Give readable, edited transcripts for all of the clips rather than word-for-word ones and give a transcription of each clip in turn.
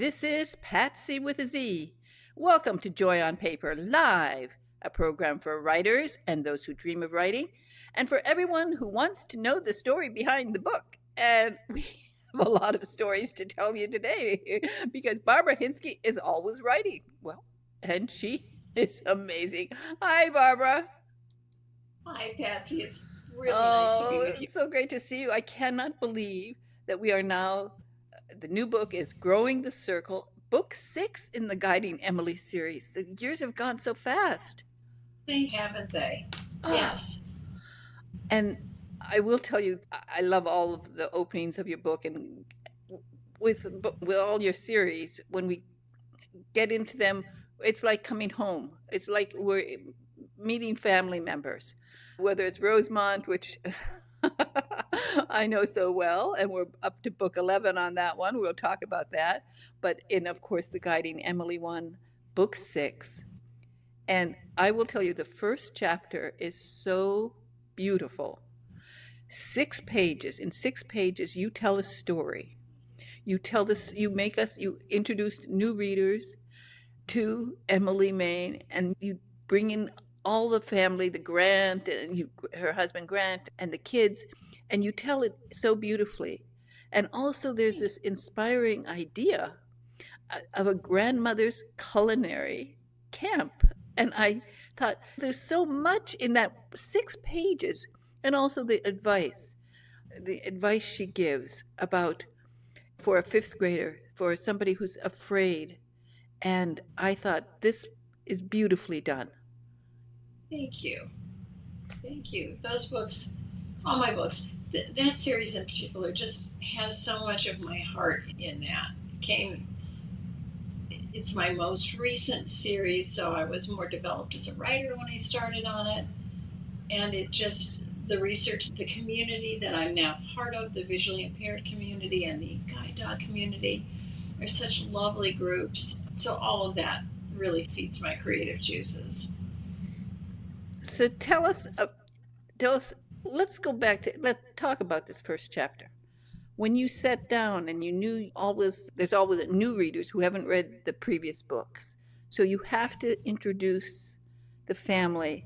This is PatZi with a Z. Welcome to Joy on Paper Live, a program for writers and those who dream of writing, and for everyone who wants to know the story behind the book. And we have a lot of stories to tell you today because Barbara Hinskke is always writing. Well, and she is amazing. Hi, Barbara. Hi, Patsy. It's really nice to be with you. It's so great to see you. I cannot believe that we are now, the new book is Growing the Circle, book 6 in the Guiding Emily series. The years have gone so fast. They haven't they? Yes. And I will tell you, I love all of the openings of your book, and with all your series, when we get into them, it's like coming home. It's like we're meeting family members, whether it's Rosemont, which I know so well, and we're up to book 11 on that one. We'll talk about that. But of course, the Guiding Emily one, book 6. And I will tell you, the first chapter is so beautiful. 6 pages. In 6 pages, you tell a story. You tell this. You introduce new readers to Emily Main, and you bring in all the family, the Grant, and her husband Grant, and the kids, and you tell it so beautifully. And also there's this inspiring idea of a grandmother's culinary camp. And I thought there's so much in that 6 pages, and also the advice she gives about, for a 5th grader, for somebody who's afraid. And I thought this is beautifully done. Thank you. Thank you. Those books, all my books, that series in particular just has so much of my heart in that. It's my most recent series, so I was more developed as a writer when I started on it. And the research, the community that I'm now part of, the visually impaired community and the guide dog community, are such lovely groups. So all of that really feeds my creative juices. So tell us, let's go back let's talk about this first chapter. When you sat down and you knew there's always new readers who haven't read the previous books. So you have to introduce the family,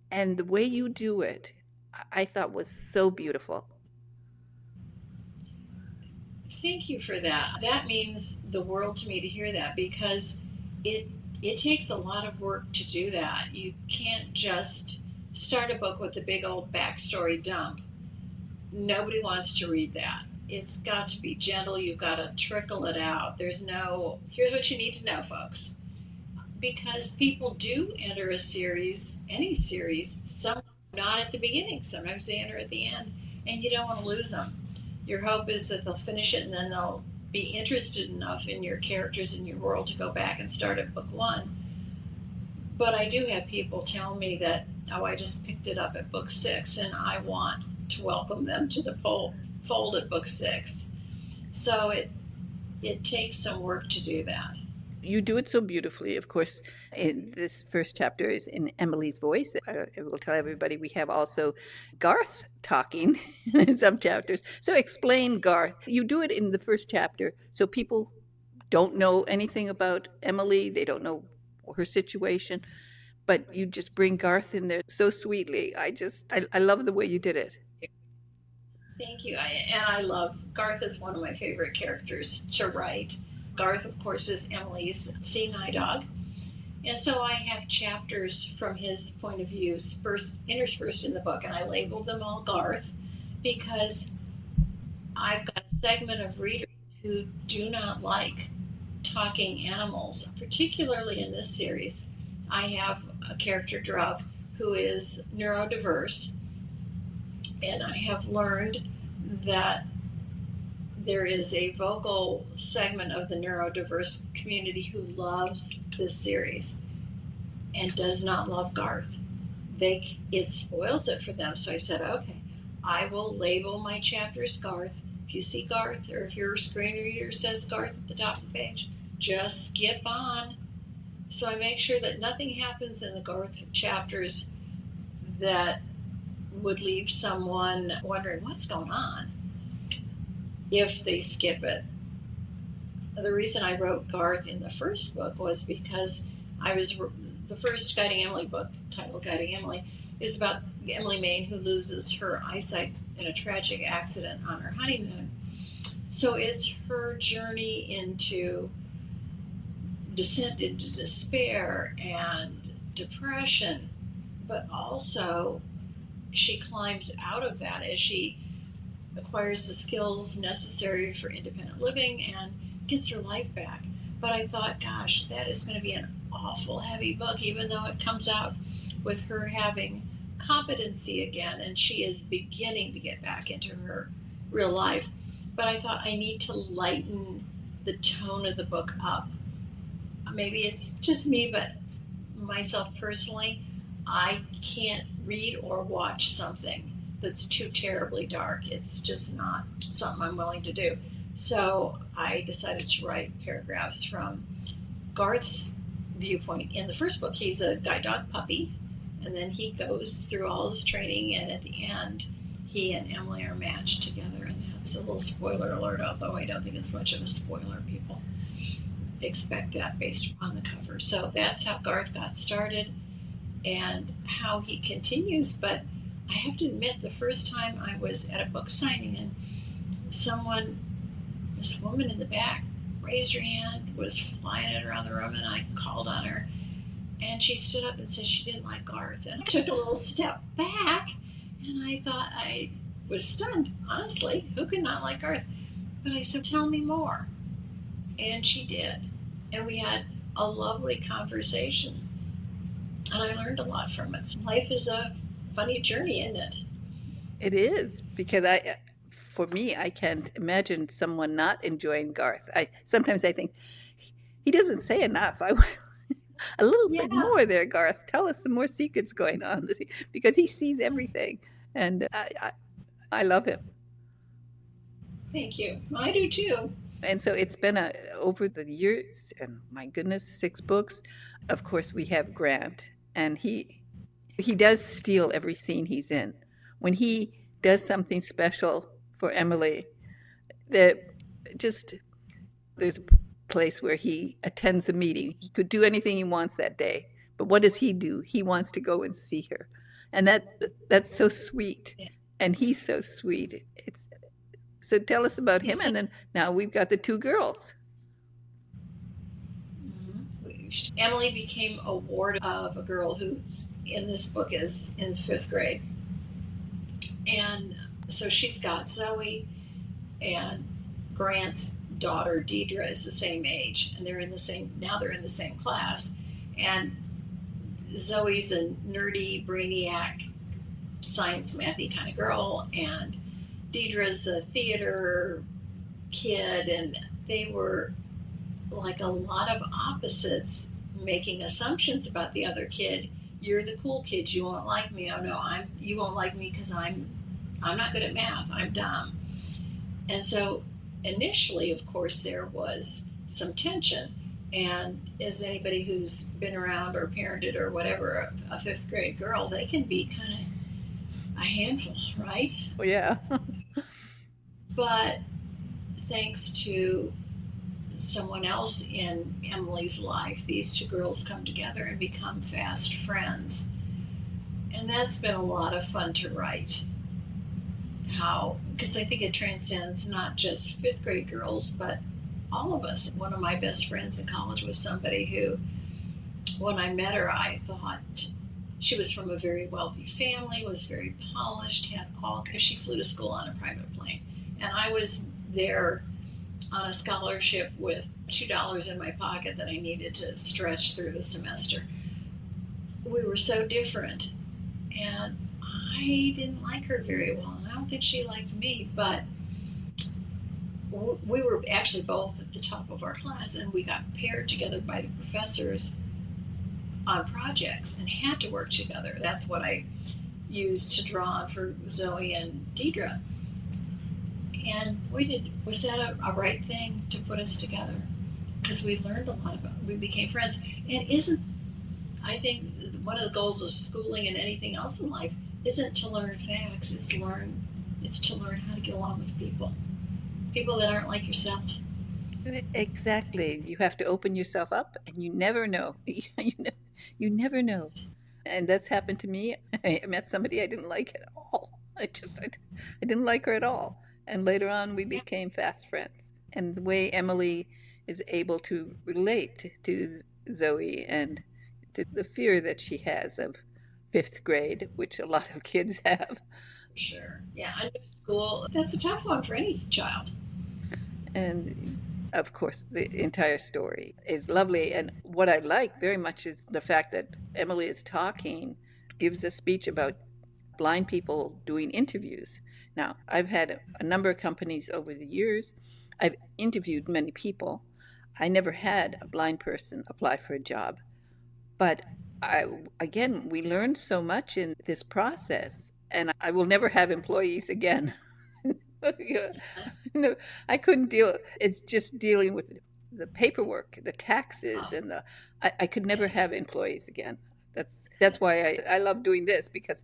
and the way you do it, I thought was so beautiful. Thank you for that. That means the world to me to hear that, because it takes a lot of work to do that. You can't just start a book with a big old backstory dump. Nobody wants to read that. It's got to be gentle. You've got to trickle it out. Here's what you need to know, folks. Because people do enter any series, some not at the beginning. Sometimes they enter at the end, and you don't want to lose them. Your hope is that they'll finish it, and then they'll be interested enough in your characters and your world to go back and start at book 1. But I do have people tell me that, I just picked it up at book 6, and I want to welcome them to the fold at book 6. So it takes some work to do that. You do it so beautifully. Of course, in this first chapter is in Emily's voice. I will tell everybody we have also Garth talking in some chapters. So explain Garth. You do it in the first chapter, so people don't know anything about Emily. They don't know her situation, but you just bring Garth in there so sweetly. I love the way you did it. Thank you. I love Garth. Is one of my favorite characters to write. Garth, of course, is Emily's seeing eye dog. And so I have chapters from his point of view interspersed in the book, and I labeled them all Garth because I've got a segment of readers who do not like talking animals. Particularly in this series, I have a character, Drove, who is neurodiverse, and I have learned that there is a vocal segment of the neurodiverse community who loves this series and does not love Garth. It spoils it for them. So I said, okay, I will label my chapters Garth. If you see Garth, or if your screen reader says Garth at the top of the page, just skip on. So I make sure that nothing happens in the Garth chapters that would leave someone wondering what's going on if they skip it. the reason I wrote Garth in the first book was because I was the first Guiding Emily book, titled Guiding Emily, is about Emily Main, who loses her eyesight in a tragic accident on her honeymoon. So it's her journey into descent into despair and depression, but also she climbs out of that as she acquires the skills necessary for independent living and gets her life back. But I thought, gosh, that is going to be an awful heavy book, even though it comes out with her having competency again and she is beginning to get back into her real life. But I thought I need to lighten the tone of the book up. Maybe it's just me, but myself personally, I can't read or watch something that's too terribly dark. It's just not something I'm willing to do. So I decided to write paragraphs from Garth's viewpoint. In the first book, he's a guide dog puppy, and then he goes through all his training, and at the end, he and Emily are matched together, and that's a little spoiler alert, although I don't think it's much of a spoiler. People expect that based on the cover. So that's how Garth got started and how he continues. But I have to admit, the first time I was at a book signing and this woman in the back raised her hand, was flying it around the room, and I called on her, and she stood up and said she didn't like Garth. And I took a little step back, and I thought, I was stunned, honestly. Who could not like Garth? But I said, tell me more. And she did. And we had a lovely conversation. And I learned a lot from it. Life is a funny journey, isn't it? It is, because for me, I can't imagine someone not enjoying Garth. Sometimes I think he doesn't say enough. A little bit Yeah, more there, Garth. Tell us some more secrets going on, because he sees everything, and I love him. thank you. I do too. And so it's been over the years, and my goodness, 6 books. Of course, we have Grant, and he does steal every scene he's in. When he does something special for Emily, that just there's a place where he attends a meeting. He could do anything he wants that day, but what does he do? He wants to go and see her, and that's so sweet, and he's so sweet. So tell us about him, and then now we've got the 2 girls. Emily became a ward of a girl who in this book is in 5th grade. And so she's got Zoe, and Grant's daughter Deidre is the same age, and they're in the same class. And Zoe's a nerdy brainiac science mathy kind of girl, and Deidre's the theater kid, and they were like a lot of opposites, making assumptions about the other kid. You're the cool kid, you won't like me. Oh no, you won't like me because I'm not good at math, I'm dumb. And so initially, of course, there was some tension. And as anybody who's been around or parented or whatever, a 5th grade girl, they can be kind of a handful, right? Oh yeah. But thanks to someone else in Emily's life, these 2 girls come together and become fast friends. And that's been a lot of fun to write. Because I think it transcends not just 5th grade girls, but all of us. One of my best friends in college was somebody who, when I met her, I thought she was from a very wealthy family, was very polished, because she flew to school on a private plane. And I was there on a scholarship with $2 in my pocket that I needed to stretch through the semester. We were so different, and I didn't like her very well, and I don't think she liked me, but we were actually both at the top of our class, and we got paired together by the professors on projects and had to work together. That's what I used to draw on for Zoe and Deidre. And was that a right thing to put us together? Because we learned a lot we became friends. And I think one of the goals of schooling and anything else in life isn't to learn facts, it's to learn how to get along with people that aren't like yourself. Exactly. You have to open yourself up, and you never know. You never know. And that's happened to me. I met somebody I didn't like at all. I didn't like her at all. And later on, we Yeah, became fast friends. And the way Emily is able to relate to Zoe and to the fear that she has of fifth grade, which a lot of kids have. for sure. Yeah, I knew school. That's a tough one for any child. And of course, the entire story is lovely. And what I like very much is the fact that Emily is talking, gives a speech about blind people doing interviews. Now, I've had a number of companies over the years. I've interviewed many people. I never had a blind person apply for a job. But I, again, we learned so much in this process, and I will never have employees again. Yeah. No, I couldn't deal. It's just dealing with the paperwork, the taxes, Oh, and I could never have yes. employees again. That's why I love doing this, because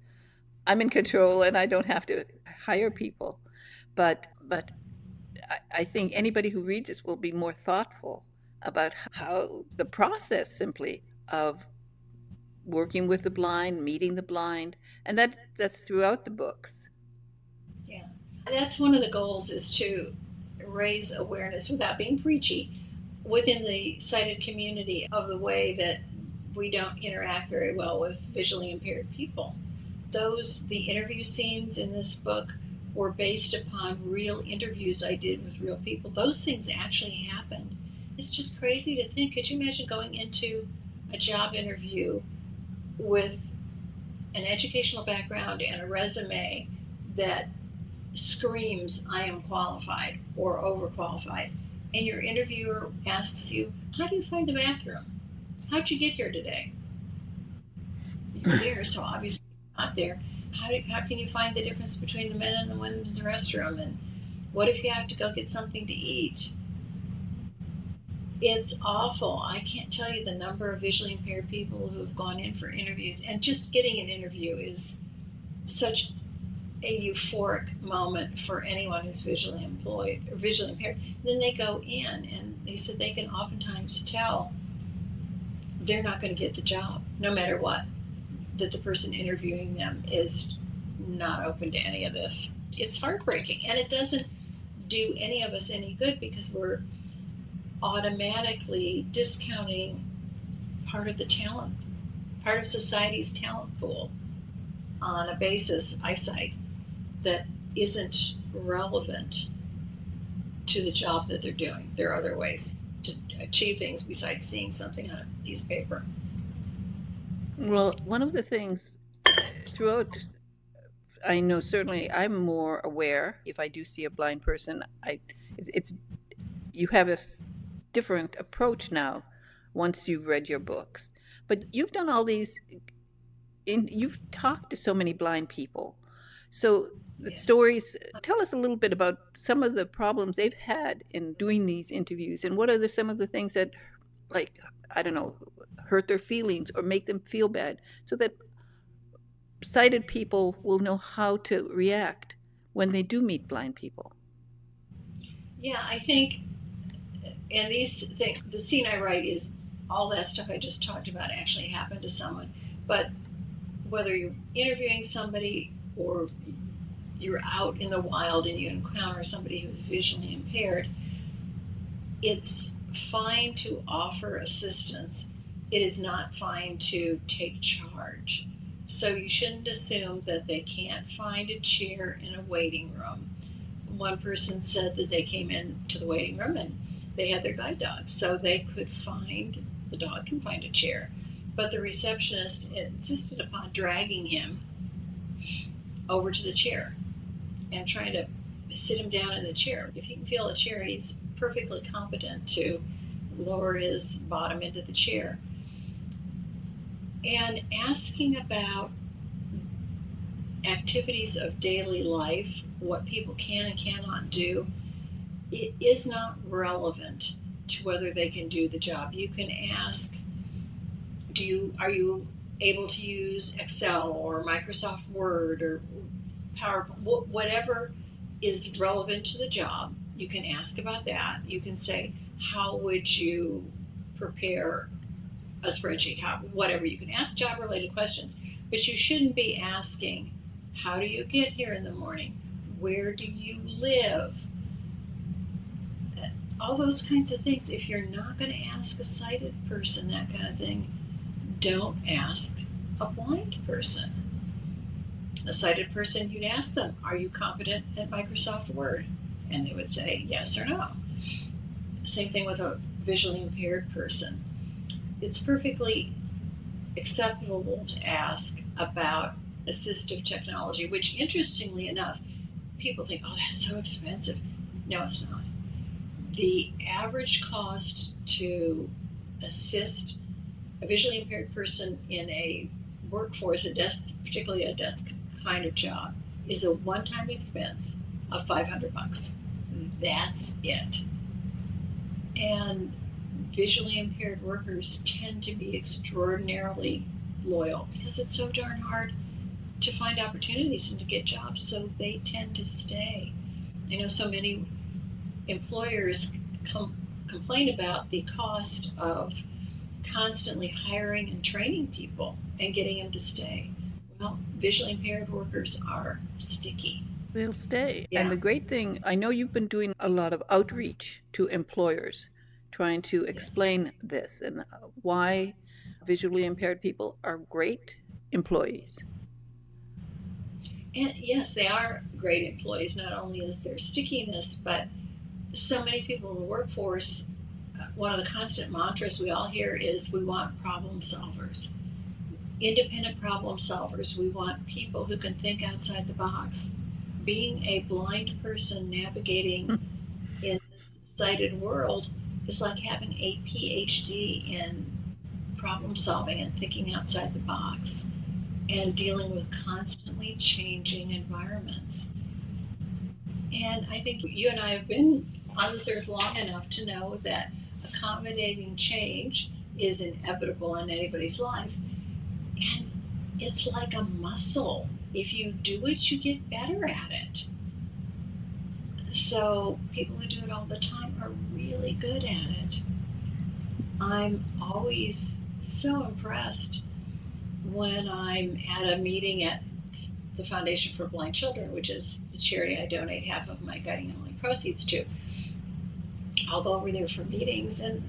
I'm in control and I don't have to hire people. But I think anybody who reads this will be more thoughtful about how the process simply of working with the blind, meeting the blind, and that's throughout the books. Yeah. That's one of the goals is to raise awareness without being preachy within the sighted community of the way that we don't interact very well with visually impaired people. The interview scenes in this book were based upon real interviews I did with real people. Those things actually happened. It's just crazy to think. Could you imagine going into a job interview with an educational background and a resume that screams, I am qualified or overqualified, and your interviewer asks you, how do you find the bathroom? How'd you get here today? You're there, so obviously not there. How can you find the difference between the men and the women's restroom? And what if you have to go get something to eat? It's awful. I can't tell you the number of visually impaired people who have gone in for interviews, and just getting an interview is such a euphoric moment for anyone who's visually employed or visually impaired. Then they go in and they said they can oftentimes tell they're not going to get the job, no matter what, that the person interviewing them is not open to any of this. It's heartbreaking, and it doesn't do any of us any good because we're automatically discounting part of the talent, part of society's talent pool on a basis, eyesight, that isn't relevant to the job that they're doing. There are other ways to achieve things besides seeing something on a piece of paper. Well, one of the things throughout, I know certainly I'm more aware if I do see a blind person. It's you have a different approach now once you've read your books. But you've done all these, you've talked to so many blind people. So the Yes. stories, tell us a little bit about some of the problems they've had in doing these interviews, and what are some of the things that, like, I don't know, hurt their feelings or make them feel bad, so that sighted people will know how to react when they do meet blind people. Yeah, I think, and these things, the scene I write is all that stuff I just talked about actually happened to someone. But whether you're interviewing somebody or you're out in the wild and you encounter somebody who's visually impaired, it's fine to offer assistance. It is not fine to take charge. So you shouldn't assume that they can't find a chair in a waiting room. One person said that they came into the waiting room and they had their guide dog, so they could find, the dog can find a chair. But the receptionist insisted upon dragging him over to the chair and trying to sit him down in the chair. If he can feel a chair, he's perfectly competent to lower his bottom into the chair. And asking about activities of daily life, what people can and cannot do, it is not relevant to whether they can do the job. You can ask, are you able to use Excel or Microsoft Word or PowerPoint, whatever is relevant to the job. You can ask about that. You can say, how would you prepare a spreadsheet? Whatever, you can ask job related questions, but you shouldn't be asking, how do you get here in the morning? Where do you live? All those kinds of things. If you're not going to ask a sighted person that kind of thing, don't ask a blind person. A sighted person, you'd ask them, are you competent at Microsoft Word? And they would say yes or no. Same thing with a visually impaired person. It's perfectly acceptable to ask about assistive technology, which, interestingly enough, people think, oh, that's so expensive. No, it's not. The average cost to assist a visually impaired person in a workforce, a desk, particularly a desk kind of job, is a one-time expense of $500. That's it. And visually impaired workers tend to be extraordinarily loyal because it's so darn hard to find opportunities and to get jobs, so they tend to stay. I know so many employers complain about the cost of constantly hiring and training people and getting them to stay. Well, visually impaired workers are sticky. They'll stay. Yeah. And the great thing, I know you've been doing a lot of outreach to employers, trying to explain this and why visually impaired people are great employees. And yes, they are great employees. Not only is there stickiness, but so many people in the workforce, one of the constant mantras we all hear is we want problem solvers, independent problem solvers. We want people who can think outside the box. Being a blind person navigating in this sighted world is like having a PhD in problem solving and thinking outside the box and dealing with constantly changing environments. And I think you and I have been on this earth long enough to know that accommodating change is inevitable in anybody's life. And it's like a muscle. If you do it, you get better at it. So people who do it all the time are really good at it. I'm always so impressed when I'm at a meeting at the Foundation for Blind Children, which is the charity I donate half of my Guiding Emily proceeds to. I'll go over there for meetings, and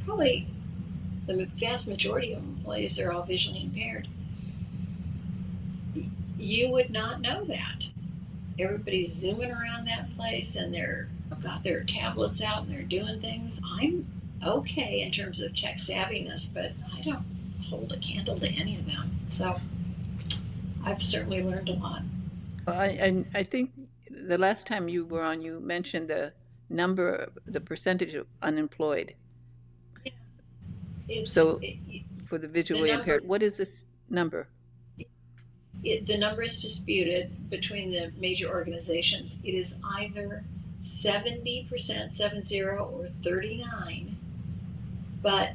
probably the vast majority of employees are all visually impaired. You would not know that. Everybody's zooming around that place, and they've got their tablets out and they're doing things. I'm okay in terms of tech savviness, but I don't hold a candle to any of them. So I've certainly learned a lot. I think the last time you were on, you mentioned the percentage of unemployed. Yeah. So for the visually impaired, what is this number? The number is disputed between the major organizations. It is either 70%, 70, or 39. But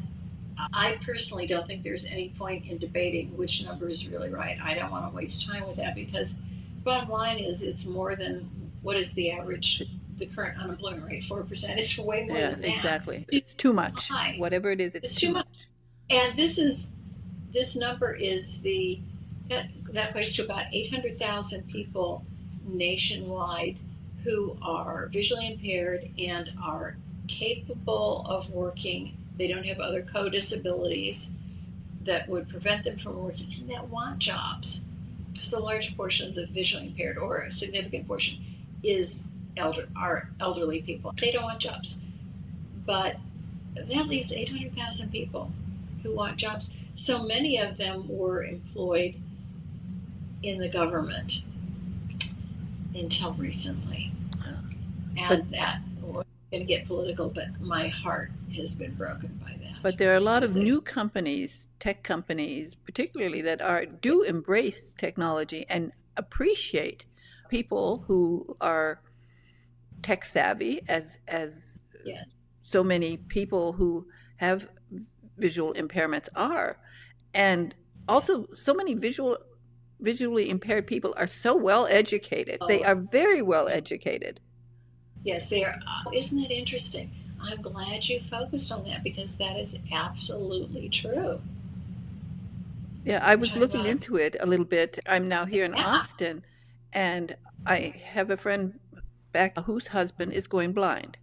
I personally don't think there's any point in debating which number is really right. I don't want to waste time with that, because bottom line is it's more than what is the average, the current unemployment rate, 4%. It's way more than that. Exactly. It's too much. High. Whatever it is, it's too much. And this number is that equates to about 800,000 people nationwide who are visually impaired and are capable of working. They don't have other co-disabilities that would prevent them from working, and that want jobs. Because a large portion of the visually impaired, or a significant portion, are elderly people. They don't want jobs. But that leaves 800,000 people who want jobs. So many of them were employed in the government until recently. And that, we're going to get political, but my heart has been broken by that. But there are a lot of new companies, tech companies, particularly that do embrace technology and appreciate people who are tech savvy, as yes. So many people who have visual impairments are. And also so many visually impaired people are so well educated. They are very well educated. Yes, they are. Isn't that interesting? I'm glad you focused on that because that is absolutely true. Yeah, I Which was I looking love. into it a little bit. I'm now here in Yeah. Austin, and I have a friend back whose husband is going blind.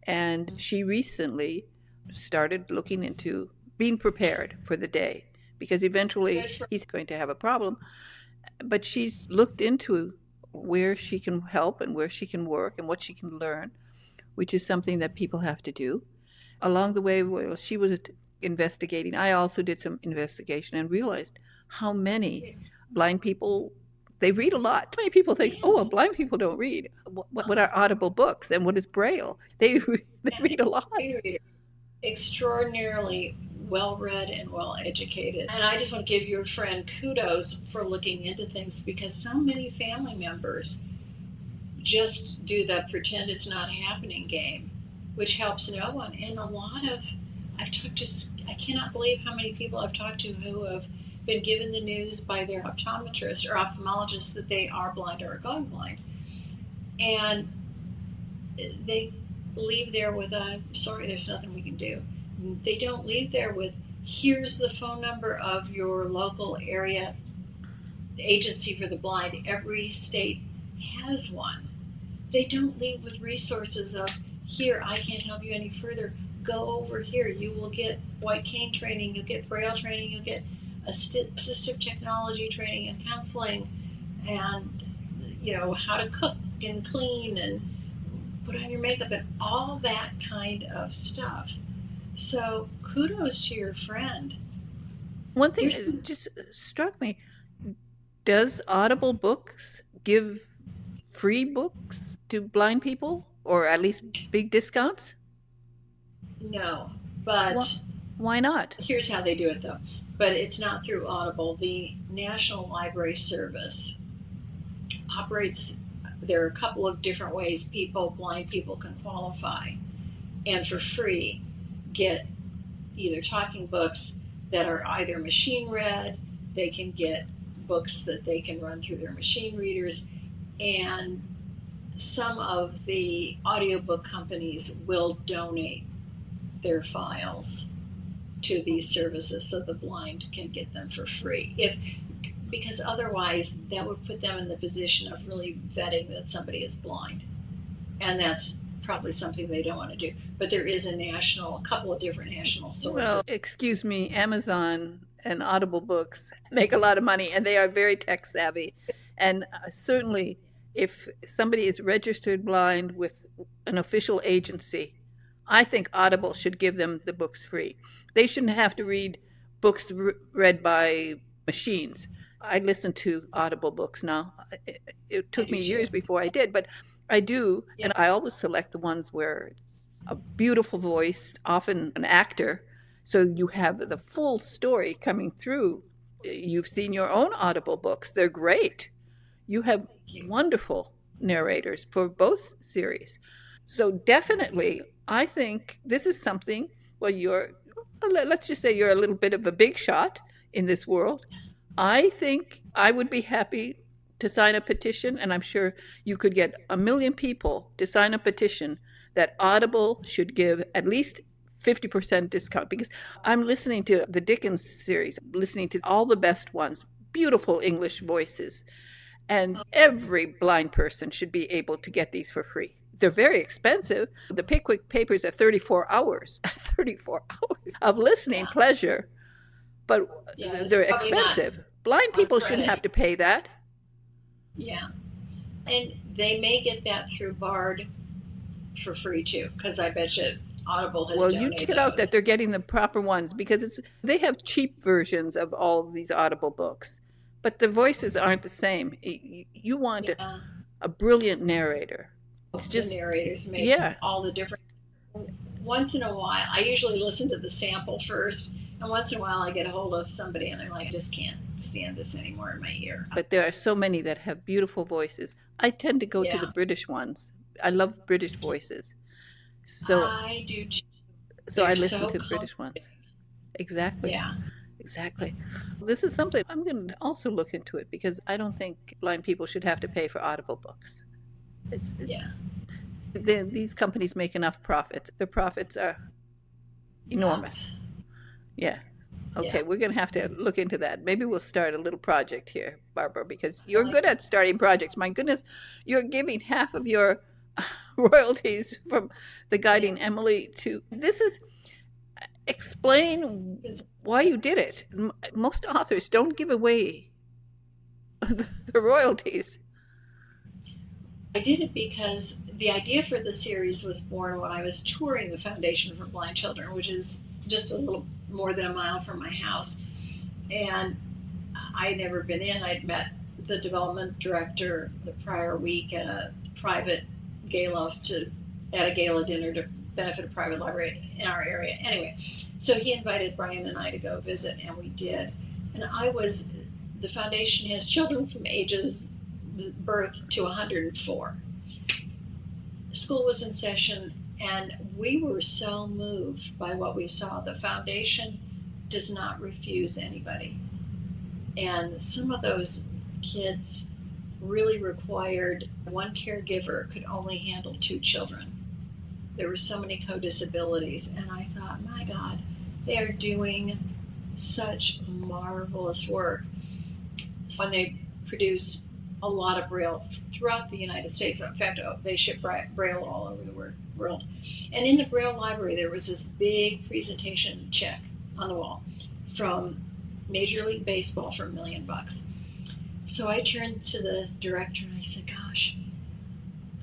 And she recently started looking into being prepared for the day because eventually Good for he's going to have a problem. But she's looked into where she can help and where she can work and what she can learn, which is something that people have to do. Along the way, while she was investigating, I also did some investigation and realized how many blind people, they read a lot. Many people think, oh, well, yes. blind people don't read. What are audible books and what is Braille? They Yeah. read a lot. Reader. Extraordinarily well read and well educated. And I just want to give your friend kudos for looking into things because so many family members just do the pretend it's not happening game, which helps no one. And a lot of, I've talked to, I cannot believe how many people I've talked to who have been given the news by their optometrist or ophthalmologist that they are blind or are going blind. And they leave there with a, sorry, there's nothing we can do. They don't leave there with, here's the phone number of your local area agency for the blind. Every state has one. They don't leave with resources of, here, I can't help you any further. Go over here. You will get white cane training, you'll get braille training, you'll get assistive technology training and counseling, and how to cook and clean and put on your makeup and all that kind of stuff. So kudos to your friend. One thing There's that just struck me, does Audible Books give free books to blind people or at least big discounts? no, Why, but why not? here's how they do it though. But it's not through Audible. The National Library Service operates. There are a couple of different ways blind people can qualify, and for free, get either talking books that are either machine read. They can get books that they can run through their machine readers, and some of the audiobook companies will donate their files to these services so the blind can get them for free. Because otherwise that would put them in the position of really vetting that somebody is blind. And that's probably something they don't want to do. But there is a couple of different national Well, sources. excuse me, Amazon and Audible Books make a lot of money and they are very tech savvy. And certainly, if somebody is registered blind with an official agency, I think Audible should give them the books free. They shouldn't have to read books read by machines. I listen to Audible books now. It I took do me years too. before I did, but I do, Yeah. and I always select the ones where it's a beautiful voice, often an actor, so you have the full story coming through. You've seen your own Audible books, they're great. You have Thank you. wonderful narrators for both series. So definitely, I think this is something, well, let's just say you're a little bit of a big shot in this world. I think I would be happy to sign a petition, and I'm sure you could get 1 million people to sign a petition that Audible should give at least 50% discount because I'm listening to the Dickens series, listening to all the best ones, beautiful English voices, and every blind person should be able to get these for free. They're very expensive. The Pickwick Papers are 34 hours, 34 hours of listening Yeah. pleasure, but Yeah, that's they're probably not expensive. Blind on people shouldn't have credit. to pay that. Yeah. And they may get that through Bard for free too, because I bet you Audible has Well, you check donated it out that those. they're getting the proper ones because they have cheap versions of all of these Audible books, but the voices aren't the same. You want Yeah. a brilliant narrator. It's The just, narrators make yeah. all the difference. Once in a while, I usually listen to the sample first, and once in a while, I get a hold of somebody and I'm like, I just can't stand this anymore in my ear. But there are so many that have beautiful voices. I tend to go to the Yeah, British ones. I love British voices. So I do too. so I They're listen so to comforting. British ones. Exactly. Yeah, Exactly. This is something I'm going to also look into it because I don't think blind people should have to pay for Audible books. It's yeah. these companies make enough profits. The profits are Yeah. enormous. Yeah. Yeah. Okay, we're going to have to look into that. Maybe we'll start a little project here, Barbara, because I you're like good at starting projects. My goodness, you're giving half of your royalties from the yeah. Guiding Emily to this is explain why you did it. Most authors don't give away the royalties. I did it because the idea for the series was born when I was touring the Foundation for Blind Children, which is just a little more than a mile from my house. And I'd never been in. I'd met the development director the prior week at a private gala at a gala dinner to benefit a private library in our area. Anyway, so he invited Brian and I to go visit, and we did. And the foundation has children from ages birth to 104. School was in session, and we were so moved by what we saw. The foundation does not refuse anybody. And some of those kids really required one caregiver could only handle 2 children. There were so many co-disabilities, and I thought, my God, they are doing such marvelous work. When they produce a lot of Braille throughout the United States, in fact, they ship Braille all over the world. And in the Braille library, there was this big presentation check on the wall from Major League Baseball for $1 million. So I turned to the director and I said, gosh,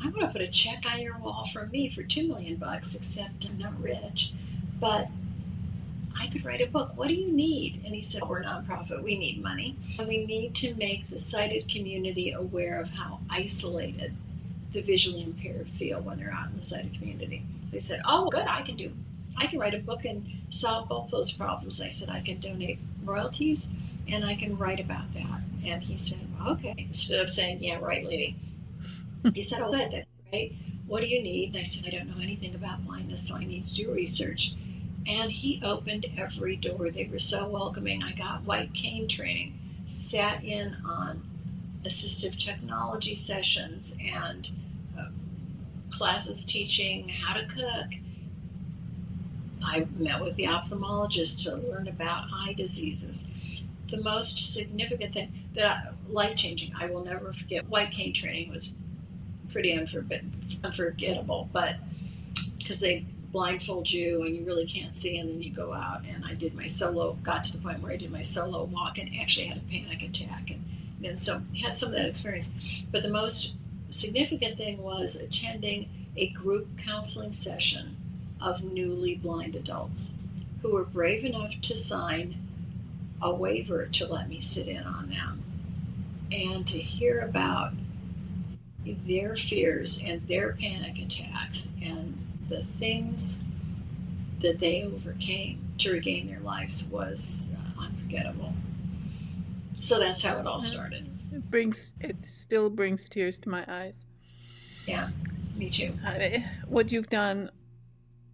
I'm going to put a check on your wall from me for $2 million, except I'm not rich, but I could write a book. What do you need? And he said, we're a nonprofit. We need money. And we need to make the sighted community aware of how isolated the visually impaired feel when they're out in the sighted community. They said, oh, good, I can write a book and solve both those problems. I said, I can donate royalties and I can write about that. And he said, okay. Instead of saying, yeah, right, lady. He said, oh, good, that's great. What do you need? And I said, I don't know anything about blindness, so I need to do research. And he opened every door. They were so welcoming. I got white cane training, sat in on assistive technology sessions and classes teaching how to cook. I met with the ophthalmologist to learn about eye diseases. The most significant thing, life-changing, I will never forget. White cane training was pretty unforgettable, but because they blindfold you and you really can't see, and then you go out, and got to the point where I did my solo walk and actually had a panic attack, and so had some of that experience. But the most significant thing was attending a group counseling session of newly blind adults who were brave enough to sign a waiver to let me sit in on them, and to hear about their fears and their panic attacks and the things that they overcame to regain their lives was unforgettable. So that's how it all started. It still brings tears to my eyes. Yeah, me too. What you've done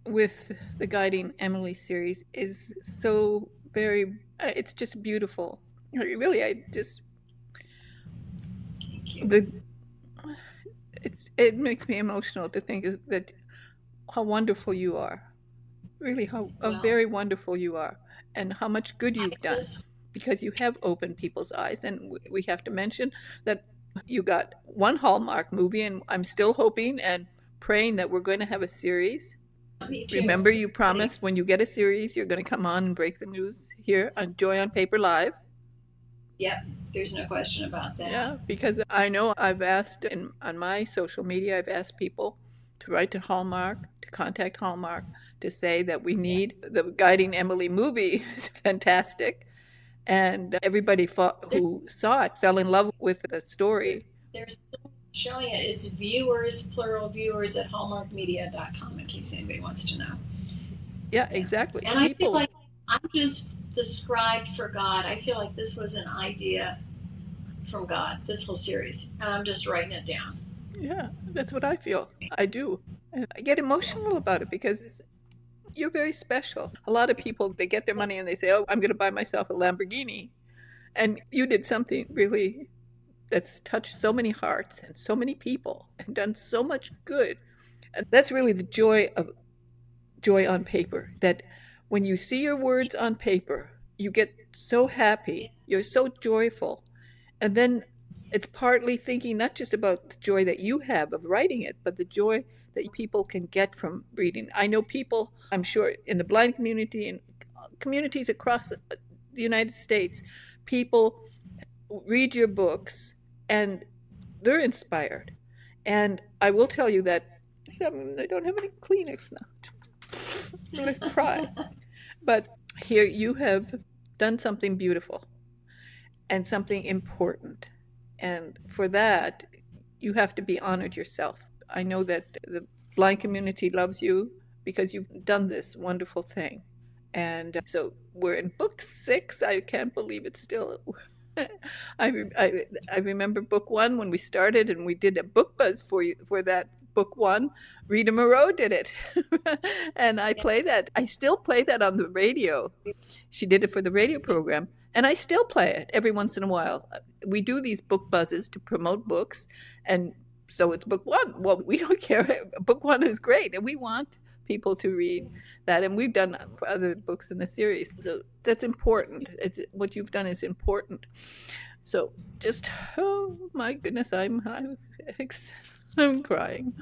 with the Guiding Emily series is so very, it's just beautiful. Really, Thank you. It makes me emotional to think that how wonderful you are. Really, how very wonderful you are, and how much good you've done, because you have opened people's eyes. And we have to mention that you got one Hallmark movie, and I'm still hoping and praying that we're going to have a series. Me too. Remember, you promised when you get a series, you're going to come on and break the news here on Joy on Paper Live. Yep, there's no question about that. Yeah, because I know I've asked on my social media, I've asked people to write to Hallmark, to contact Hallmark, to say that we need the Guiding Emily movie. It's fantastic. And everybody who saw it fell in love with the story. They're still showing it. It's viewers, plural viewers, at hallmarkmedia.com, in case anybody wants to know. Yeah, exactly. And I feel like I'm just the scribe for God. I feel like this was an idea from God, this whole series, and I'm just writing it down. Yeah, that's what I feel. I do. And I get emotional about it because you're very special. A lot of people, they get their money and they say, oh, I'm going to buy myself a Lamborghini. And you did something really that's touched so many hearts and so many people and done so much good. And that's really the joy of joy on paper, that when you see your words on paper, you get so happy, you're so joyful. And then it's partly thinking not just about the joy that you have of writing it, but the joy that people can get from reading. I know people, I'm sure, in the blind community and communities across the United States, people read your books and they're inspired. And I will tell you that I don't have any Kleenex now. I'm going to cry. But here you have done something beautiful and something important. And for that, you have to be honored yourself. I know that the blind community loves you because you've done this wonderful thing. And so we're in book 6. I can't believe it's still. I remember book 1 when we started, and we did a book buzz for you for that book 1. Rita Moreau did it, and I play that. I still play that on the radio. She did it for the radio program, and I still play it every once in a while. We do these book buzzes to promote books, and so it's book 1. Well, we don't care. Book 1 is great, and we want people to read that, and we've done for other books in the series. So that's important. What you've done is important. So just, oh my goodness, I'm crying.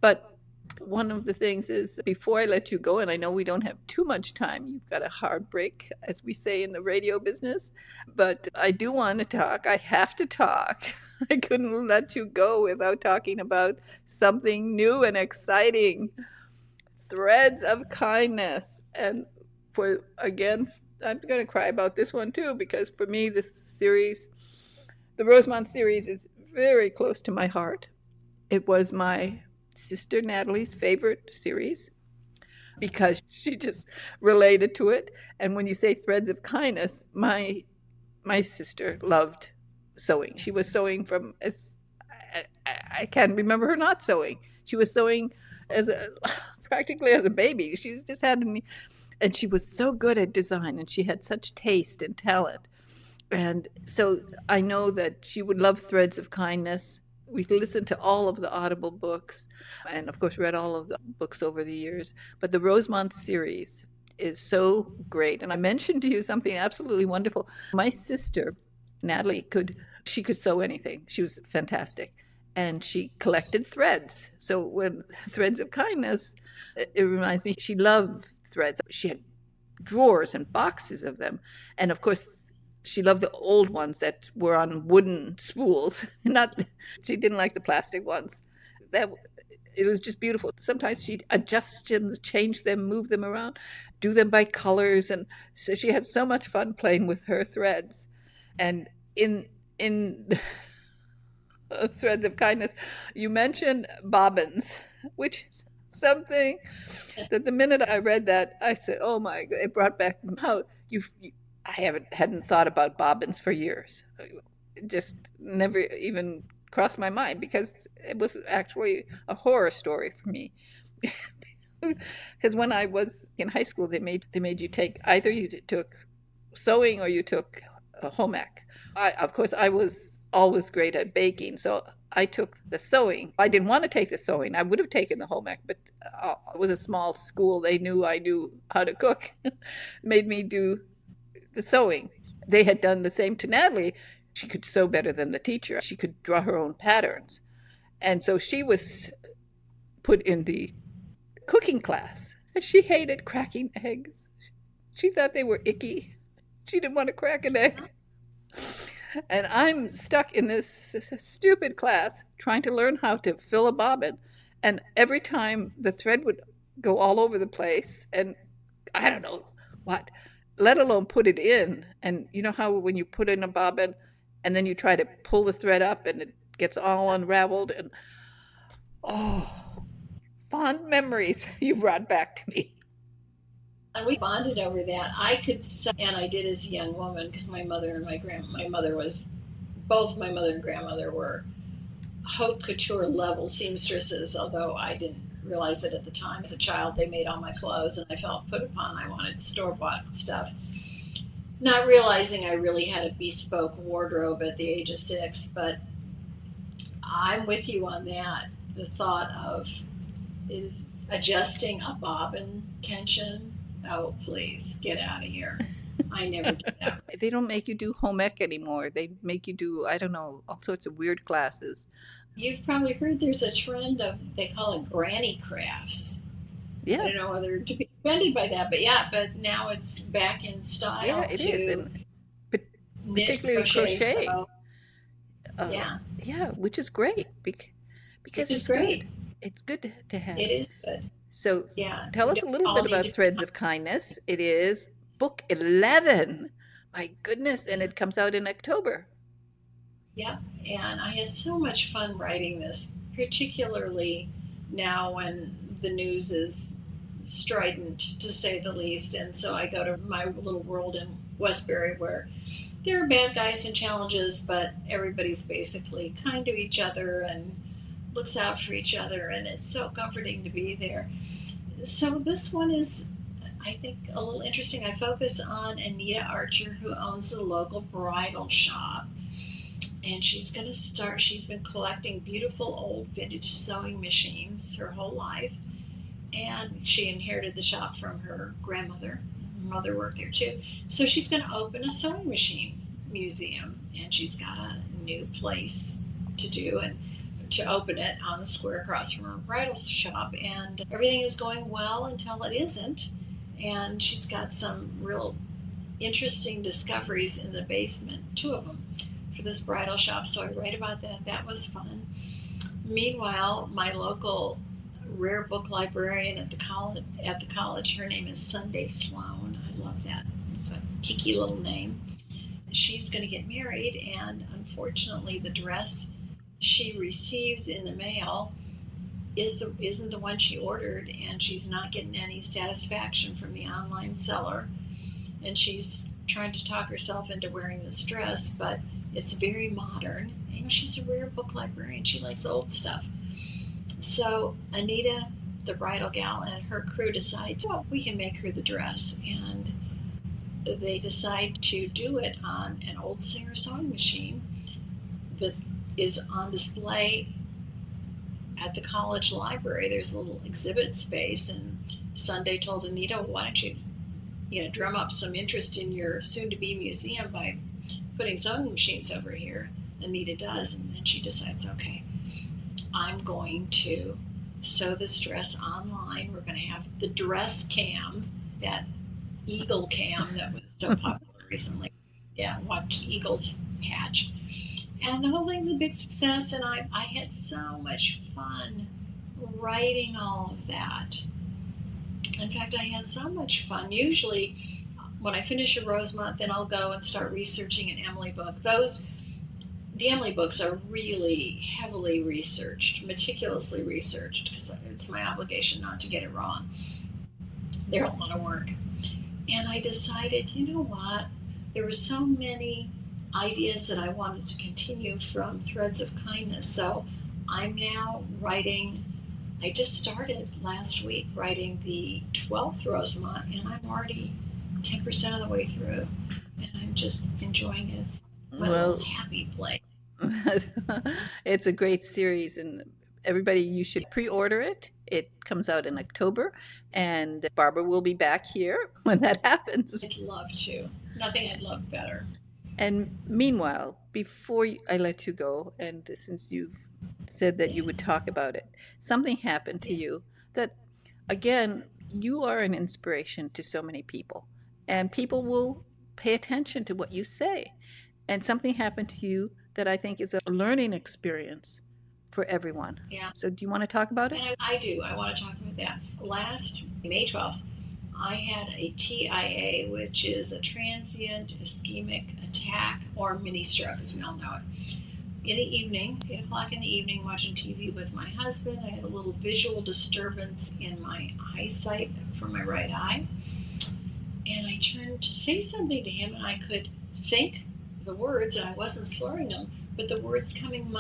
But one of the things is, before I let you go, and I know we don't have too much time, you've got a hard break, as we say in the radio business, but I do want to talk. I have to talk. I couldn't let you go without talking about something new and exciting. Threads of Kindness. And again, I'm going to cry about this one too, because for me, this series, the Rosemont series, is very close to my heart. It was my sister Natalie's favorite series because she just related to it. And when you say Threads of Kindness, my sister loved sewing. She was sewing from I can't remember her not sewing. She was sewing practically as a baby. She just had me, and she was so good at design, and she had such taste and talent. And so I know that she would love Threads of Kindness. We listened to all of the Audible books, and of course read all of the books over the years. But the Rosemont series is so great. And I mentioned to you something absolutely wonderful. My sister, Natalie, could sew anything. She was fantastic. And she collected threads. So when Threads of Kindness, it reminds me, she loved threads. She had drawers and boxes of them. And of course, she loved the old ones that were on wooden spools. She didn't like the plastic ones. It was just beautiful. Sometimes she'd adjust them, change them, move them around, do them by colors. And so she had so much fun playing with her threads. And in Threads of Kindness, you mentioned bobbins, which is something that the minute I read that, I said, oh my God, it brought back how I hadn't thought about bobbins for years. It just never even crossed my mind, because it was actually a horror story for me. Because when I was in high school, they made you take, either you took sewing or you took a home ec. Of course, I was always great at baking, so I took the sewing. I didn't want to take the sewing. I would have taken the home ec, but it was a small school. They knew I knew how to cook, made me do the sewing. They had done the same to Natalie. She could sew better than the teacher. She could draw her own patterns. And so she was put in the cooking class, and she hated cracking eggs. She thought they were icky. She didn't want to crack an egg. And I'm stuck in this stupid class trying to learn how to fill a bobbin. And every time the thread would go all over the place, and I don't know what, let alone put it in. And you know how when you put in a bobbin and then you try to pull the thread up and it gets all unraveled, and fond memories you brought back to me. And we bonded over that. I could sew, and I did as a young woman, because my mother and my mother was, both my mother and grandmother were haute couture level seamstresses, although I didn't realize it at the time. As a child, they made all my clothes, and I felt put upon. I wanted store-bought stuff, not realizing I really had a bespoke wardrobe at the age of 6. But I'm with you on that. The thought of is adjusting a bobbin tension. Oh, please get out of here. I never did that. They don't make you do home ec anymore. They make you do, I don't know, all sorts of weird classes. You've probably heard there's a trend of, they call it granny crafts. I Yeah, don't know whether to be offended by that, but yeah, but now it's back in yeah, style it is, to and pa- knit, particularly crochet, crochet. sew. Yeah, Yeah, which is great which because is it's good. great. It's good to have. It is good. So Yeah, tell we us a don't little all bit need about to. Threads of Kindness. It is book 11. My goodness, and it comes out in October. Yeah, and I had so much fun writing this, particularly now when the news is strident, to say the least. And so I go to my little world in Westbury where there are bad guys and challenges, but everybody's basically kind to each other and looks out for each other, and it's so comforting to be there. So this one is, I think, a little interesting. I focus on Anita Archer, who owns a local bridal shop, and she's been collecting beautiful old vintage sewing machines her whole life, and she inherited the shop from her grandmother. Her mother worked there too. So she's going to open a sewing machine museum, and she's got a new place to do and to open it on the square across from her bridal shop. And everything is going well until it isn't. And she's got some real interesting discoveries in the basement, two of them, for this bridal shop. So I write about that. That was fun. Meanwhile, my local rare book librarian at the college, her name is Sunday Sloan. I love that. It's a kiki little name. She's going to get married, and unfortunately, the dress she receives in the mail isn't the one she ordered, and she's not getting any satisfaction from the online seller. And she's trying to talk herself into wearing this dress, but it's very modern. You know, she's a rare book librarian. She likes old stuff. So Anita, the bridal gal, and her crew decide, oh, we can make her the dress. And they decide to do it on an old Singer sewing machine that is on display at the college library. There's a little exhibit space, and Sunday told Anita, why don't you drum up some interest in your soon-to-be museum by putting sewing machines over here. Anita does, and then she decides, okay, I'm going to sew this dress online. We're going to have the dress cam, that eagle cam that was so popular recently. Yeah, watch eagles hatch. And the whole thing's a big success, and I had so much fun writing all of that. In fact, I had so much fun. Usually, when I finish a Rose Month, then I'll go and start researching an Emily book. The Emily books are really heavily researched, meticulously researched, because it's my obligation not to get it wrong. They're a lot of work. And I decided, you know what? There were so many ideas that I wanted to continue from Threads of Kindness. So I'm now writing, I just started last week writing the 12th Rosemont, and I'm already 10% of the way through. And I'm just enjoying it. It's my Well, little happy place. it's a great series, and everybody, you should pre-order it. It comes out in October, and Barbara will be back here when that happens. I'd love to. Nothing I'd love better. And meanwhile, before I let you go, and since you've said that you would talk about it, something happened to you that, again, you are an inspiration to so many people, and people will pay attention to what you say. And something happened to you that I think is a learning experience for everyone. Yeah. So, do you want to talk about it? And I do. I want to talk about that. Last May 12th, I had a TIA, which is a transient ischemic attack, or mini stroke, as we all know it. In the evening, 8 o'clock in the evening, watching TV with my husband, I had a little visual disturbance in my eyesight from my right eye. And I turned to say something to him, and I could think the words, and I wasn't slurring them, but the words coming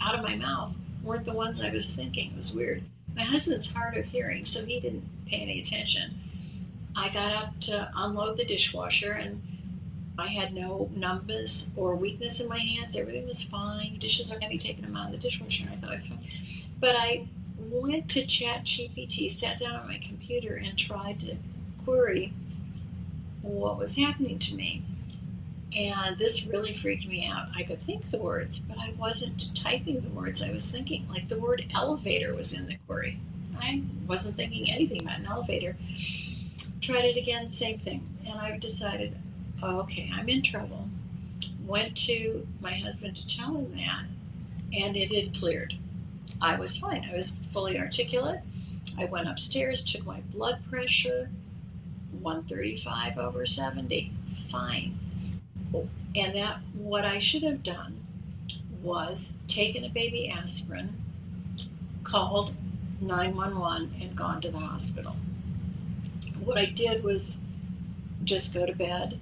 out of my mouth weren't the ones I was thinking. It was weird. My husband's hard of hearing, so he didn't pay any attention. I got up to unload the dishwasher, and I had no numbness or weakness in my hands. Everything was fine. Dishes are heavy, taking them out of the dishwasher, and I thought I was fine. But I went to ChatGPT, sat down on my computer and tried to query what was happening to me. And this really freaked me out. I could think the words, but I wasn't typing the words I was thinking. Like the word elevator was in the query. I wasn't thinking anything about an elevator. Tried it again, same thing. And I decided, oh, okay, I'm in trouble. Went to my husband to tell him that, and it had cleared. I was fine. I was fully articulate. I went upstairs, took my blood pressure, 135 over 70. Fine. And that, what I should have done was taken a baby aspirin, called 911, and gone to the hospital. What I did was just go to bed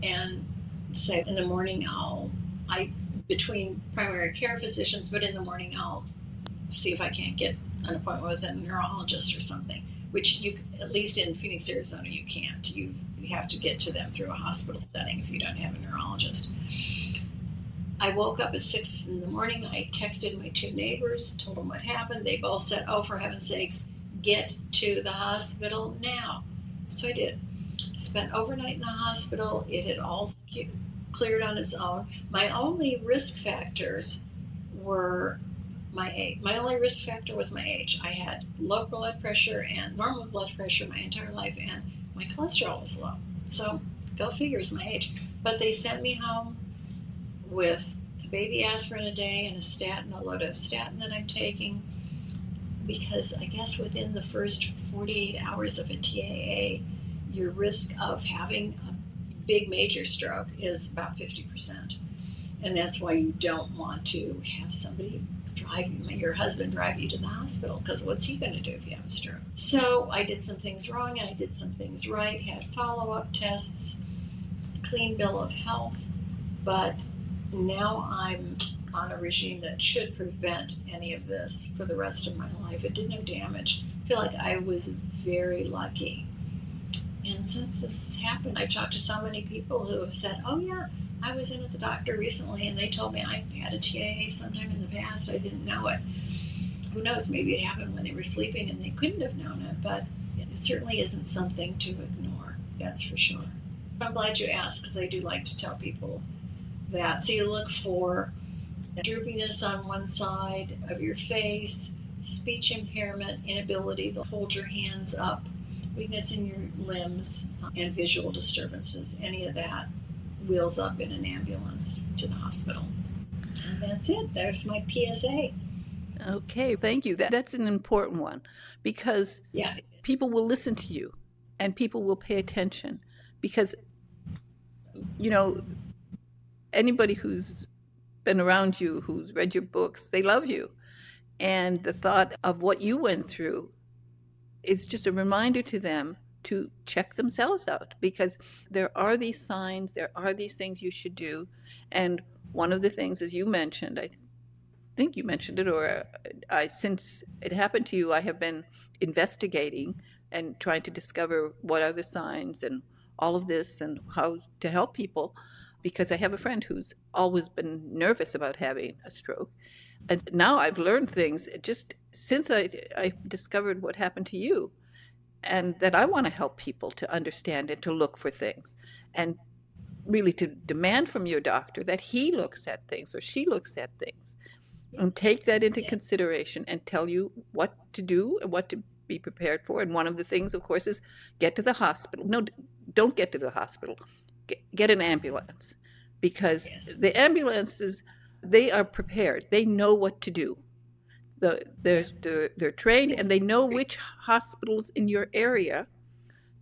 and say, in the morning between primary care physicians, but in the morning I'll see if I can't get an appointment with a neurologist or something, which you, at least in Phoenix, Arizona, you can't. You have to get to them through a hospital setting if you don't have a neurologist. I woke up at 6 in the morning. I texted my 2 neighbors, told them what happened. They both said, oh, for heaven's sakes, get to the hospital now. So I did. Spent overnight in the hospital. It had all cleared on its own. My only risk factors were my age. My only risk factor was my age. I had low blood pressure and normal blood pressure my entire life, and my cholesterol was low. So go figures, my age. But they sent me home with a baby aspirin a day and a statin, a low-dose statin that I'm taking, because I guess within the first 48 hours of a TAA, your risk of having a big major stroke is about 50%. And that's why you don't want to have somebody your husband drive you to the hospital, because what's he going to do if you have a stroke? So I did some things wrong and I did some things right, had follow-up tests, clean bill of health, but now I'm on a regime that should prevent any of this for the rest of my life. It did no damage. I feel like I was very lucky. And since this happened, I've talked to so many people who have said, oh yeah, I was in at the doctor recently and they told me I had a TAA sometime in the past. I didn't know it. Who knows, maybe it happened when they were sleeping and they couldn't have known it, but it certainly isn't something to ignore, that's for sure. I'm glad you asked, because I do like to tell people that. So you look for droopiness on one side of your face, speech impairment, inability to hold your hands up, weakness in your limbs, and visual disturbances. Any of that wheels up in an ambulance to the hospital. And that's it. There's my PSA. Okay, thank you. That's an important one, because people will listen to you and people will pay attention, because, you know, anybody who's been around you, who's read your books, they love you. And the thought of what you went through is just a reminder to them to check themselves out, because there are these signs, there are these things you should do. And one of the things, as you mentioned, I think you mentioned it, or since it happened to you, I have been investigating and trying to discover what are the signs and all of this and how to help people, because I have a friend who's always been nervous about having a stroke. And now I've learned things just since I discovered what happened to you, and that I want to help people to understand and to look for things, and really to demand from your doctor that he looks at things or she looks at things and take that into consideration and tell you what to do and what to be prepared for. And one of the things, of course, is get to the hospital. No, don't get to the hospital. Get an ambulance, because the ambulances, they are prepared. They know what to do. They're trained, and they know which hospitals in your area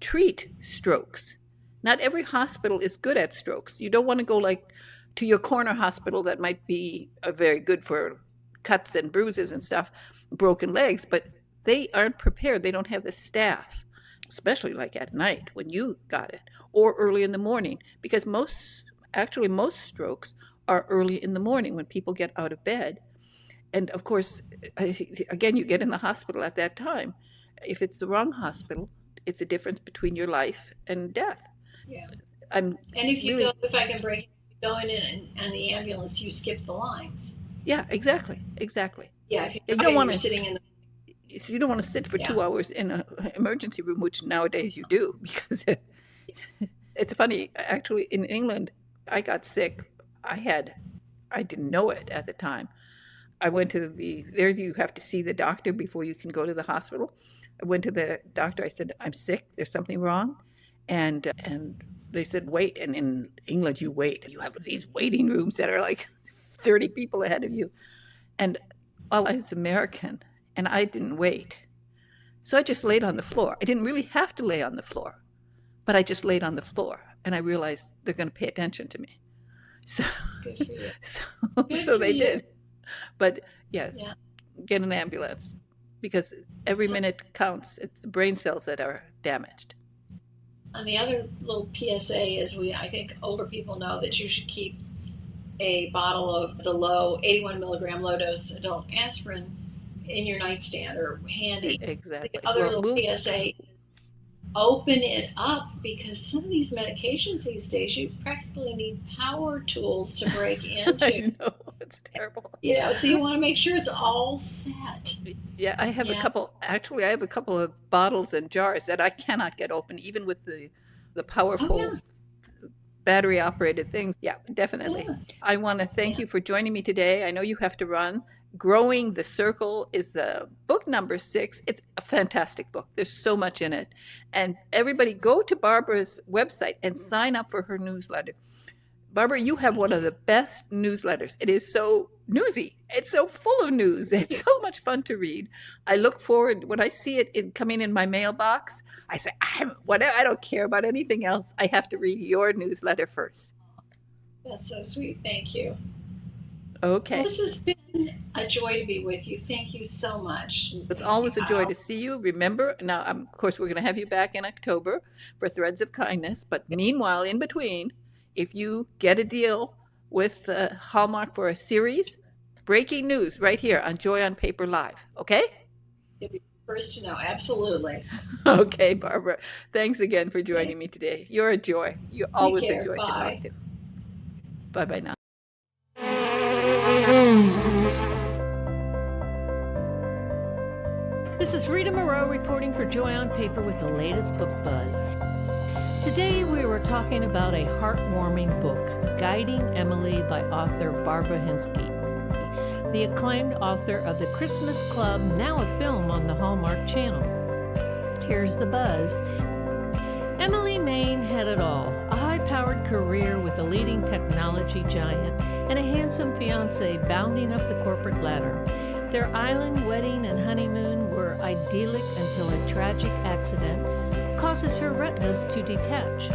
treat strokes. Not every hospital is good at strokes. You don't want to go like to your corner hospital that might be very good for cuts and bruises and stuff, broken legs, but they aren't prepared. They don't have the staff, especially like at night when you got it, or early in the morning, because most strokes are early in the morning when people get out of bed. And of course, again, you get in the hospital at that time. If it's the wrong hospital, it's a difference between your life and death. Yeah. And if you go, if I can break, go in and the ambulance, you skip the lines. Yeah, exactly. Yeah, if you don't want to sitting in So you don't want to sit for Yeah. 2 hours in an emergency room, which nowadays you do, because it's funny. Actually, in England, I got sick. I didn't know it at the time. I went to there you have to see the doctor before you can go to the hospital. I went to the doctor. I said, I'm sick. There's something wrong. And they said, wait. And in England, you wait. You have these waiting rooms that are like 30 people ahead of you. And I was American and I didn't wait. So I just laid on the floor. I didn't really have to lay on the floor, but I just laid on the floor and I realized they're going to pay attention to me. So, Good for you. so they you. did. But yeah, Yeah. get an ambulance because every minute counts. It's the brain cells that are damaged. And the other little PSA is I think older people know that you should keep a bottle of the 81 milligram low dose adult aspirin in your nightstand or handy. Exactly. The other little PSA, open it up, because some of these medications these days, you practically need power tools to break into. I know, it's terrible. So you want to make sure it's all set. Yeah, I have a couple of bottles and jars that I cannot get open, even with the powerful battery operated things. Yeah, definitely. Yeah. I want to thank you for joining me today. I know you have to run. Growing the Circle is book number 6. It's a fantastic book. There's so much in it. And everybody go to Barbara's website and sign up for her newsletter. Barbara, you have one of the best newsletters. It is so newsy. It's so full of news. It's so much fun to read. I look forward, when I see it coming in my mailbox, I say, I don't care about anything else. I have to read your newsletter first. That's so sweet. Thank you. Okay. Well, this has been a joy to be with you. Thank you so much. It's always a joy to see you. Remember, now, of course, we're going to have you back in October for Threads of Kindness. But meanwhile, in between, if you get a deal with Hallmark for a series, breaking news right here on Joy on Paper Live. Okay? You'll be first to know. Absolutely. Okay, Barbara. Thanks again for joining me today. You're a joy. You're always a joy to talk to. Bye-bye now. This is Rita Moreau reporting for Joy on Paper with the latest book buzz. Today we were talking about a heartwarming book, Guiding Emily by author Barbara Hinske, the acclaimed author of The Christmas Club, now a film on the Hallmark Channel. Here's the buzz. Emily Main had it all, a high-powered career with a leading technology giant and a handsome fiancé bounding up the corporate ladder. Their island wedding and honeymoon were idyllic until a tragic accident causes her retinas to detach.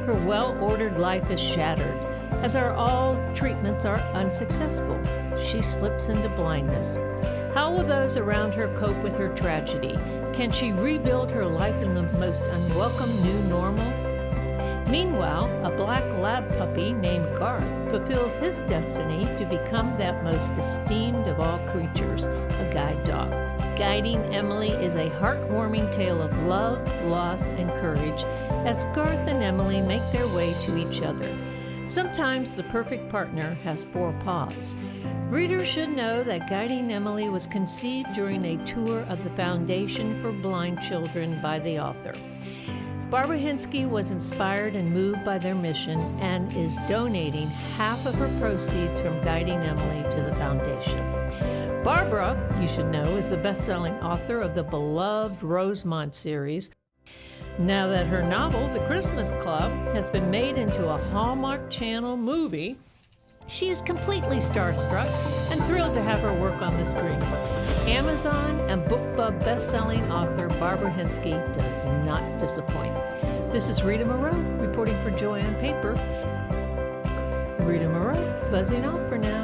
Her well-ordered life is shattered. As all treatments are unsuccessful, she slips into blindness. How will those around her cope with her tragedy? Can she rebuild her life in the most unwelcome new normal? Meanwhile, a black lab puppy named Garth fulfills his destiny to become that most esteemed of all creatures, a guide dog. Guiding Emily is a heartwarming tale of love, loss, and courage as Garth and Emily make their way to each other. Sometimes the perfect partner has 4 paws. Readers should know that Guiding Emily was conceived during a tour of the Foundation for Blind Children by the author. Barbara Hinskes was inspired and moved by their mission and is donating half of her proceeds from Guiding Emily to the foundation. Barbara, you should know, is the best-selling author of the beloved Rosemont series. Now that her novel, The Christmas Club, has been made into a Hallmark Channel movie, she is completely starstruck and thrilled to have her work on the screen. Amazon and BookBub best-selling author Barbara Hinskes does not disappoint. This is Rita Moreau reporting for Joy on Paper. Rita Moreau, buzzing off for now.